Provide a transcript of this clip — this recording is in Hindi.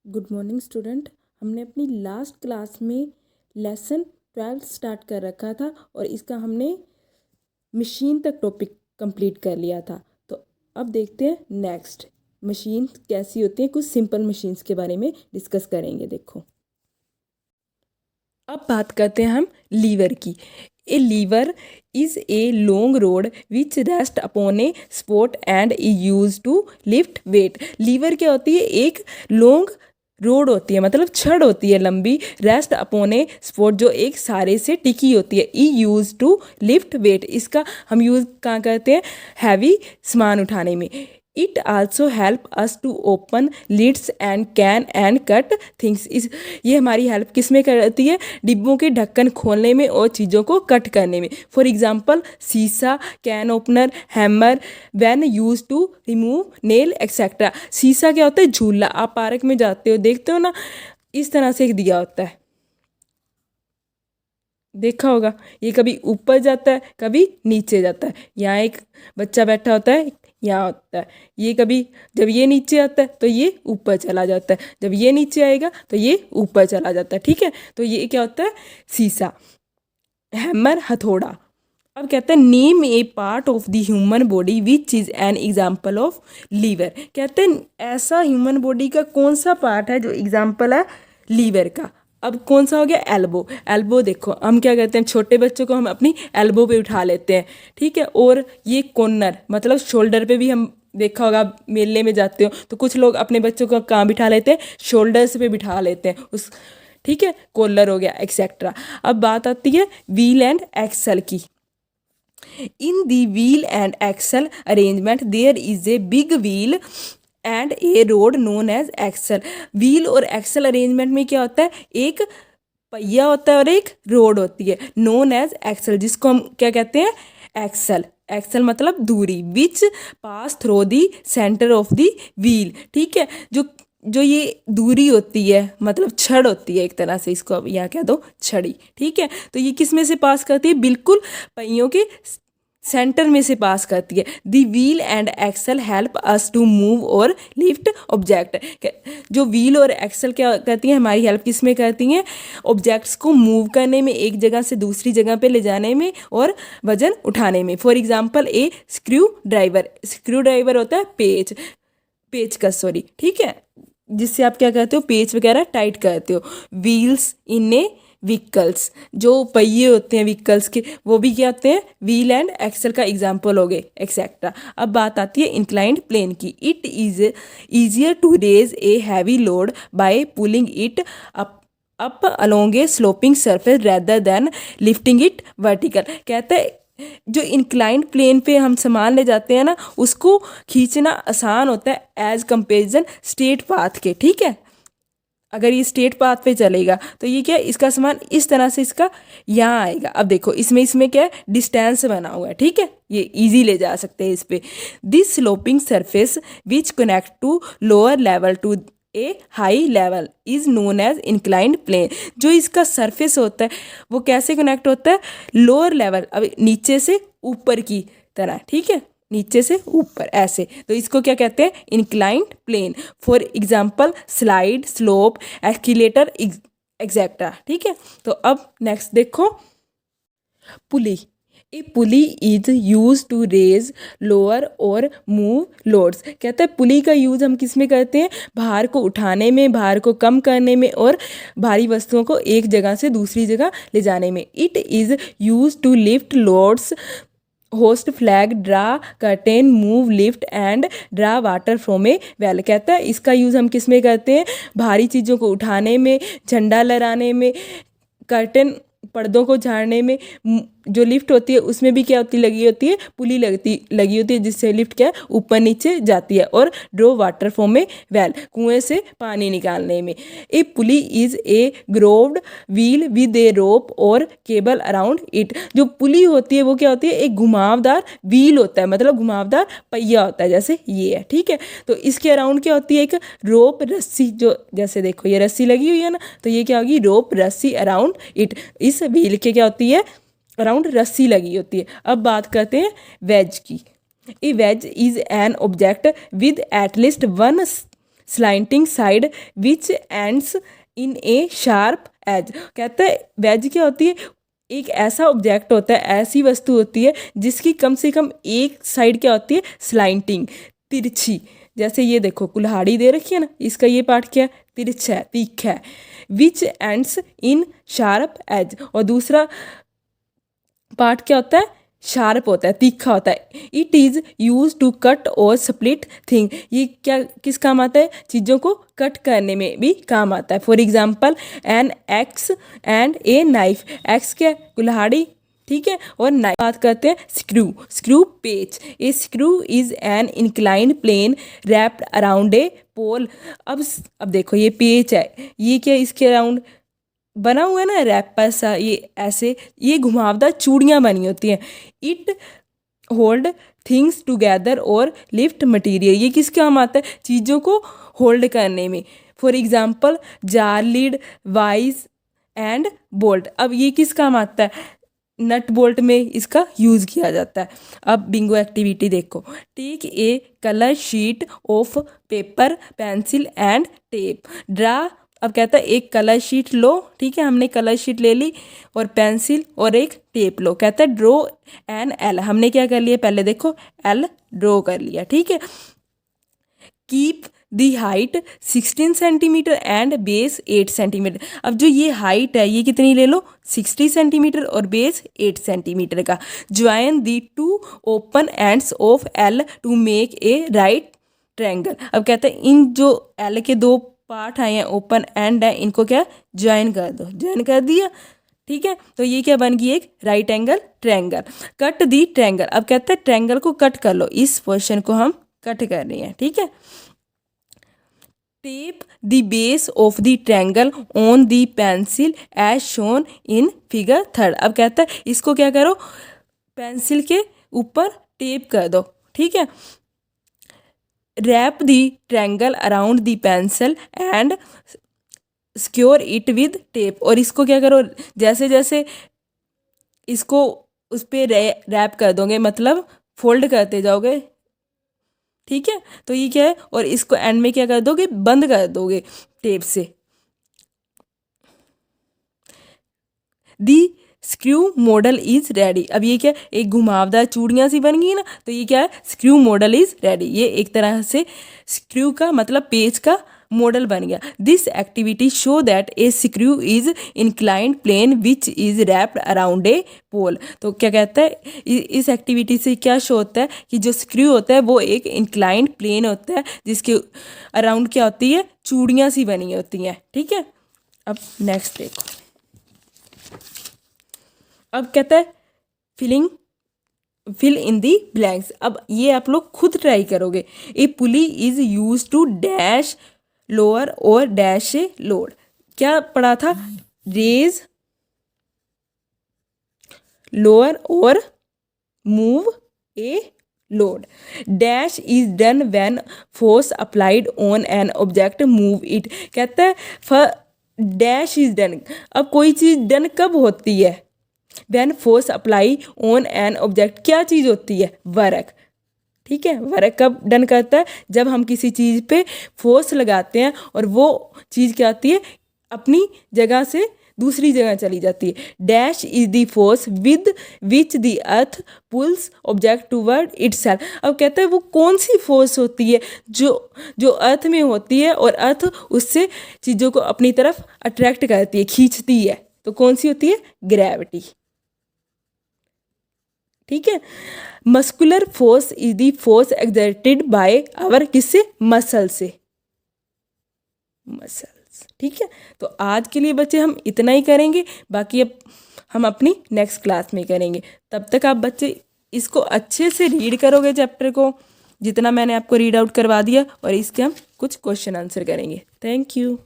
Good morning student. हमने अपनी लास्ट क्लास में लेसन 12 स्टार्ट कर रखा था और इसका हमने मशीन तक टॉपिक कंप्लीट कर लिया था। तो अब देखते हैं नेक्स्ट मशीन कैसी होती है, कुछ सिंपल मशीन्स के बारे में डिस्कस करेंगे। देखो, अब बात करते हैं हम लीवर की। A lever is a long rod which rest upon a spot and is use to lift weight. Lever क्या होती है? एक लॉन्ग रोड होती है, मतलब छड़ होती है लंबी, रेस्ट अपॉन ए स्पॉट जो एक सारे से टिकी होती है। ई यूज टू लिफ्ट वेट, इसका हम यूज़ कहाँ करते हैं? हैवी सामान उठाने में। It also help us to open lids and can and cut things. इस ये हमारी हेल्प किस में करती है? डिब्बों के ढक्कन खोलने में और चीज़ों को कट करने में। फॉर एग्जाम्पल शीशा, can opener, hammer, when use to remove nail etcetera. शीशा क्या होता है? झूला। आप पार्क में जाते हो, देखते हो ना, इस तरह से एक दिया होता है, देखा होगा। ये कभी ऊपर जाता है, कभी नीचे जाता है। यहाँ एक बच्चा बैठा होता है, यहाँ होता है। ये कभी जब ये नीचे आता है तो ये ऊपर चला जाता है, जब ये नीचे आएगा तो ये ऊपर चला जाता है। ठीक है, तो ये क्या होता है? शीशा। हैमर, हथौड़ा। अब कहते हैं name a part of the human body which is an example of lever. कहते हैं ऐसा ह्यूमन बॉडी का कौन सा पार्ट है जो एग्जाम्पल है लीवर का। अब कौन सा हो गया? एल्बो। एल्बो देखो, हम क्या कहते हैं, छोटे बच्चों को हम अपनी एल्बो पे उठा लेते हैं। ठीक है, और ये कॉर्नर मतलब शोल्डर पे भी हम, देखा होगा आप मेले में जाते हो तो कुछ लोग अपने बच्चों को कहाँ बिठा लेते हैं? शोल्डर्स पे बिठा लेते हैं उस। ठीक है, कॉलर हो गया एक्सेट्रा। अब बात आती है व्हील एंड एक्सल की। In the wheel and axle arrangement, there is a big wheel and a rod known as axle. Wheel और एक्सल अरेंजमेंट में क्या होता है? एक पहिया होता है और एक रोड होती है, नोन एज एक्सल, जिसको हम क्या कहते हैं? एक्सल। एक्सल मतलब दूरी, which pass through the centre of the wheel. ठीक है, जो जो ये दूरी होती है मतलब छड़ होती है एक तरह से, इसको अब यहाँ कह दो छड़ी। ठीक है, तो ये किस में से पास करती है? बिल्कुल पहियों के सेंटर में से पास करती है। The wheel and axle help us to move और लिफ्ट ऑब्जेक्ट। जो व्हील और एक्सल क्या करती हैं? हमारी हेल्प किस में करती हैं? ऑब्जेक्ट्स को मूव करने में, एक जगह से दूसरी जगह पे ले जाने में और वजन उठाने में। For example A screw driver. Screw driver होता है पेचकस, सॉरी। ठीक है, जिससे आप क्या करते हो? पेच वगैरह टाइट करते हो। व्हील्स इन ए व्हीकल्स, जो पहिए होते हैं व्हीकल्स के, वो भी क्या होते हैं? व्हील एंड एक्सल का एग्जाम्पल हो गए एक्सेट्रा। अब बात आती है इंक्लाइंड प्लेन की। It is easier to raise a heavy load by pulling it up along a sloping surface rather than lifting it vertical. कहते हैं जो इंक्लाइंड प्लेन पे हम सामान ले जाते हैं ना, उसको खींचना आसान होता है एज कंपेरिजन स्ट्रेट पाथ के। ठीक है, अगर ये स्ट्रेट पाथ पे चलेगा तो ये क्या है? इसका सामान इस तरह से इसका यहाँ आएगा। अब देखो इसमें क्या है? डिस्टेंस बना हुआ है। ठीक है, ये इजी ले जा सकते हैं इस पे। This sloping surface which connect to lower level to a high level is known as inclined plane. जो इसका सरफेस होता है वो कैसे कनेक्ट होता है? लोअर लेवल, अब नीचे से ऊपर की तरह। ठीक है, नीचे से ऊपर ऐसे, तो इसको क्या कहते हैं? Inclined plane. For example slide, slope, escalator etcetera. ठीक है, तो अब नेक्स्ट देखो pulley. A pulley is use to raise lower और मूव लोड्स। कहते हैं पुली का यूज हम किस में करते हैं? भार को उठाने में, भार को कम करने में और भारी वस्तुओं को एक जगह से दूसरी जगह ले जाने में। It is use to lift loads, hoist flag, draw curtain, move lift and draw water from a well. कहता है इसका यूज़ हम किस में करते हैं? भारी चीज़ों को उठाने में, झंडा लहराने में, कर्टेन पर्दों को झाड़ने में। जो लिफ्ट होती है उसमें भी क्या होती लगी होती है? पुली लगी होती है, जिससे लिफ्ट क्या है? ऊपर नीचे जाती है। और draw water from a well, कुएं से पानी निकालने में। A pulley is a grooved wheel with a rope और केबल अराउंड इट। जो पुली होती है वो क्या होती है? एक घुमावदार व्हील होता है, मतलब घुमावदार पहिया होता है, जैसे ये है। ठीक है, तो इसके अराउंड क्या होती है? एक रोप, रस्सी, जो जैसे देखो ये रस्सी लगी हुई है ना, तो ये क्या होगी? रोप, रस्सी अराउंड इट। इस व्हील के क्या होती है? अराउंड रस्सी लगी होती है। अब बात करते हैं वेज की। A wedge is an object with at least one slanting side which ends in a sharp edge. कहता है वेज क्या होती है, एक ऐसा ऑब्जेक्ट होता है, ऐसी वस्तु होती है जिसकी कम से कम एक साइड क्या होती है, स्लाइंटिंग, तिरछी। जैसे ये देखो कुल्हाड़ी दे रखी है ना, इसका ये पार्ट क्या है, तिरछा है, तीखा है। Which ends in sharp edge, और दूसरा पार्ट क्या होता है, शार्प होता है, तीखा होता है। It is use to cut और स्प्लिट थिंग, ये क्या किस काम आता है, चीज़ों को कट करने में भी काम आता है। For example an axe and a knife, axe क्या है, कुल्हाड़ी, ठीक है, और नाइफ बात करते हैं स्क्रू, स्क्रू पेच। A screw is an inclined plane wrapped around a pole. अब देखो ये पेच है, ये क्या इसके अराउंड बना हुआ है ना रैपर सा, ये ऐसे ये घुमावदार चूड़ियाँ बनी होती हैं। इट होल्ड थिंग्स टुगेदर और लिफ्ट मटेरियल, ये किस काम आता है, चीज़ों को होल्ड करने में। For example jar lead wise and bolt, अब ये किस काम आता है, नट बोल्ट में इसका यूज़ किया जाता है। अब बिंगो एक्टिविटी देखो, take a colour sheet of paper pencil and tape, draw. अब कहता है एक कलर शीट लो, ठीक है, हमने कलर शीट ले ली, और पेंसिल और एक टेप लो। कहता है ड्रॉ एन एल, हमने क्या कर लिया, पहले देखो एल ड्रॉ कर लिया, ठीक है। Keep the height 16 centimetre and base 8 centimetre. अब जो ये हाइट है ये कितनी ले लो, 60 सेंटीमीटर और बेस 8 सेंटीमीटर का। Join the two open ends of L to make a right triangle. अब कहते हैं इन जो एल के दो पार्ट हैं, ओपन एंड है, इनको क्या ज्वाइन कर दो, ज्वाइन कर दिया, ठीक है, तो ये क्या बन गई, एक राइट एंगल ट्रायंगल। कट दी ट्रायंगल, अब कहते हैं ट्रायंगल को कट कर लो, इस पोर्शन को हम कट कर रहे हैं, ठीक है। Tape the base of the triangle on the pencil edge shown in figure 3। अब कहता है इसको क्या करो, पेंसिल के ऊपर टेप कर दो, ठीक है। Wrap the triangle around the pencil and secure it with tape, और इसको क्या करो, जैसे जैसे इसको उस पर रैप कर दोगे, मतलब फोल्ड करते जाओगे, ठीक है, तो ये क्या है, और इसको एंड में क्या कर दोगे, बंद कर दोगे टेप से। दी स्क्रू मॉडल इज रेडी, अब ये क्या, एक घुमावदार चूड़ियाँ सी बन गई ना, तो ये क्या है, स्क्रू मॉडल इज रेडी, ये एक तरह से स्क्रू का मतलब पेच का मॉडल बन गया। This activity show that a screw is inclined plane which is wrapped around a pole. तो क्या कहता है, इस एक्टिविटी से क्या शो होता है कि जो स्क्रू होता है वो एक इंक्लाइंड प्लेन होता है, जिसके अराउंड क्या होती है, चूड़ियाँ सी बनी होती हैं, ठीक है। अब नेक्स्ट देखो, अब कहता है फिल इन दी ब्लैंक्स। अब ये आप लोग खुद ट्राई करोगे। A pulley is use to dash lower और डैश ए लोड, क्या पढ़ा था, रेज लोअर और move a load. Dash is done when force applied on an object move it. कहता है डैश इज डन, अब कोई चीज़ डन कब होती है, when force apply on an object, क्या चीज़ होती है, वर्क, ठीक है। वर्क कब डन करता है, जब हम किसी चीज़ पे फोर्स लगाते हैं और वो चीज़ क्या होती है, अपनी जगह से दूसरी जगह चली जाती है। Dash is the force with which the earth pulls object toward itself. अब कहता है वो कौन सी फोर्स होती है जो अर्थ में होती है और अर्थ उससे चीज़ों को अपनी तरफ अट्रैक्ट करती है, खींचती है, तो कौन सी होती है, ग्रेविटी, ठीक है। Muscular force is the force exerted by our, किससे, मसल से, मसल्स, ठीक है। तो आज के लिए बच्चे हम इतना ही करेंगे, बाकी अब हम अपनी नेक्स्ट क्लास में करेंगे। तब तक आप बच्चे इसको अच्छे से रीड करोगे चैप्टर को, जितना मैंने आपको रीड आउट करवा दिया, और इसके हम कुछ क्वेश्चन आंसर करेंगे। Thank you.